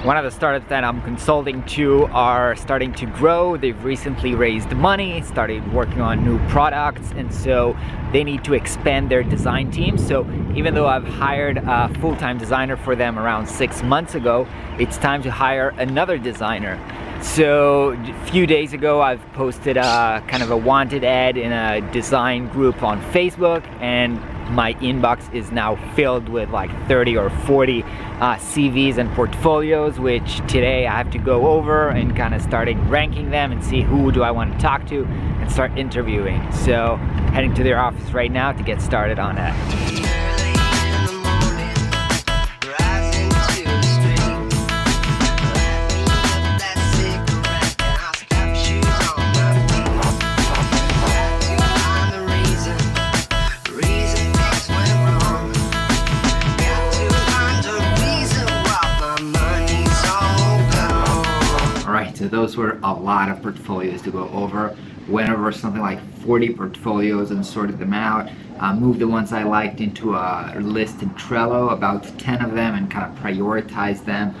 one of the startups that I'm consulting to are starting to grow. They've recently raised money, started working on new products, and so they need to expand their design team. So even though I've hired a full-time designer for them around 6 months ago, it's time to hire another designer. So a few days ago I've posted a kind of a wanted ad in a design group on Facebook, and my inbox is now filled with like 30 or 40 CVs and portfolios, which today I have to go over and kind of starting ranking them and see who do I want to talk to and start interviewing. So heading to their office right now to get started on that. So those were a lot of portfolios to go over. Went over something like 40 portfolios and sorted them out. Moved the ones I liked into a list in Trello, about 10 of them, and kind of prioritized them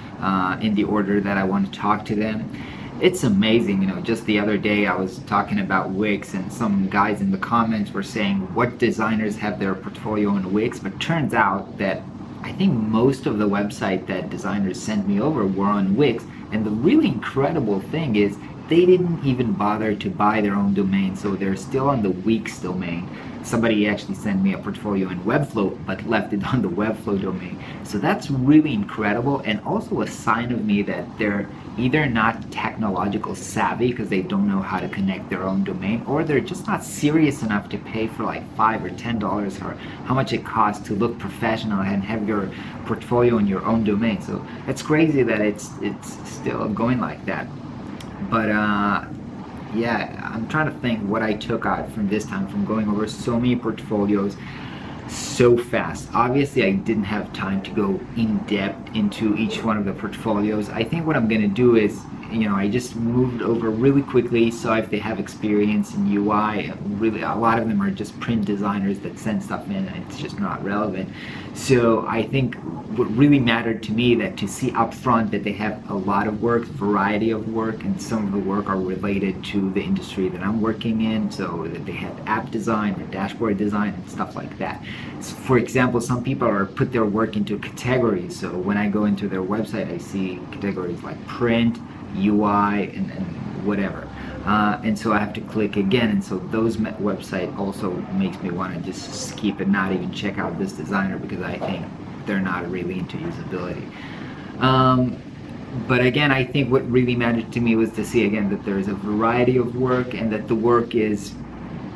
in the order that I want to talk to them. It's amazing, you know, just the other day I was talking about Wix, and some guys in the comments were saying what designers have their portfolio on Wix, but turns out that I think most of the website that designers sent me over were on Wix. And the really incredible thing is they didn't even bother to buy their own domain, so they're still on the Wix domain. Somebody actually sent me a portfolio in Webflow but left it on the Webflow domain. So that's really incredible, and also a sign of me that they're either not technological savvy because they don't know how to connect their own domain, or they're just not serious enough to pay for like $5 or $10 or how much it costs to look professional and have your portfolio in your own domain. So it's crazy that it's still going like that. But yeah, I'm trying to think what I took out from this time, from going over so many portfolios so fast. Obviously I didn't have time to go in depth into each one of the portfolios. I think what I'm gonna do is, you know, I just moved over really quickly, saw if they have experience in UI. Really, a lot of them are just print designers that send stuff in and it's just not relevant. So I think what really mattered to me, that to see up front that they have a lot of work, variety of work, and some of the work are related to the industry that I'm working in, so that they have app design or dashboard design and stuff like that. So for example, some people are put their work into categories, so when I go into their website I see categories like print, UI, and whatever. And so I have to click again, and so those website also makes me want to just skip and not even check out this designer because I think they're not really into usability. But again, I think what really mattered to me was to see again that there's a variety of work and that the work is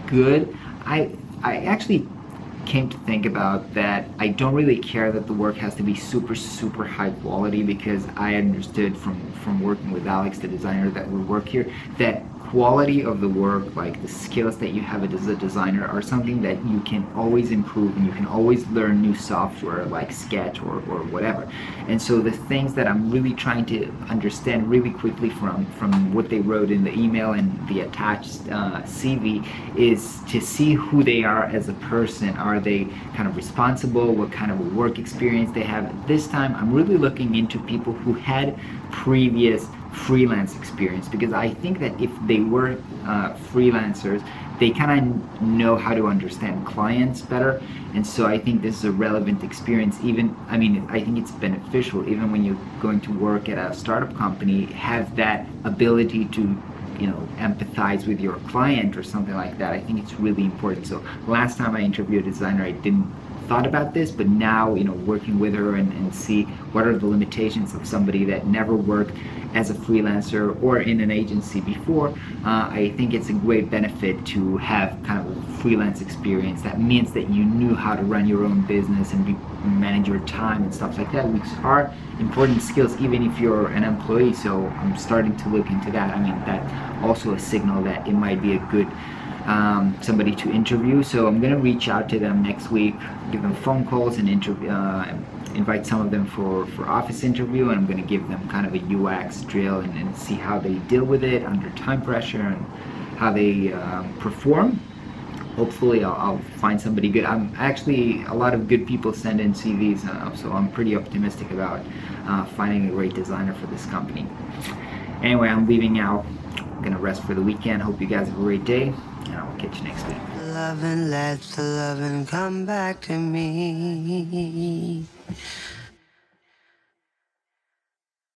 good. I actually came to think about that I don't really care that the work has to be super high quality, because I understood from working with Alex, the designer that would work here, that quality of the work, like the skills that you have as a designer, are something that you can always improve, and you can always learn new software like Sketch or whatever. And so the things that I'm really trying to understand really quickly from what they wrote in the email and the attached CV is to see who they are as a person. Are they kind of responsible? What kind of work experience they have? This time I'm really looking into people who had previous freelance experience, because I think that if they were freelancers, they kind of know how to understand clients better, and so I think this is a relevant experience. Even, I mean, I think it's beneficial even when you're going to work at a startup company, have that ability to, you know, empathize with your client or something like that. I think it's really important. So last time I interviewed a designer, I didn't thought about this, but now, you know, working with her and see what are the limitations of somebody that never worked as a freelancer or in an agency before, I think it's a great benefit to have kind of a freelance experience. That means that you knew how to run your own business and manage your time and stuff like that, which are important skills even if you're an employee. So I'm starting to look into that. I mean, that's also a signal that it might be a good somebody to interview. So I'm gonna reach out to them next week, give them phone calls and invite some of them for office interview, and I'm gonna give them kind of a UX drill and see how they deal with it under time pressure and how they perform. hopefully I'll find somebody good. I'm actually, a lot of good people send in CVs, so I'm pretty optimistic about finding a great designer for this company. Anyway, I'm leaving now. I'm gonna rest for the weekend. Hope you guys have a great day, and I'll catch you next week. Loving, let the loving come back to me.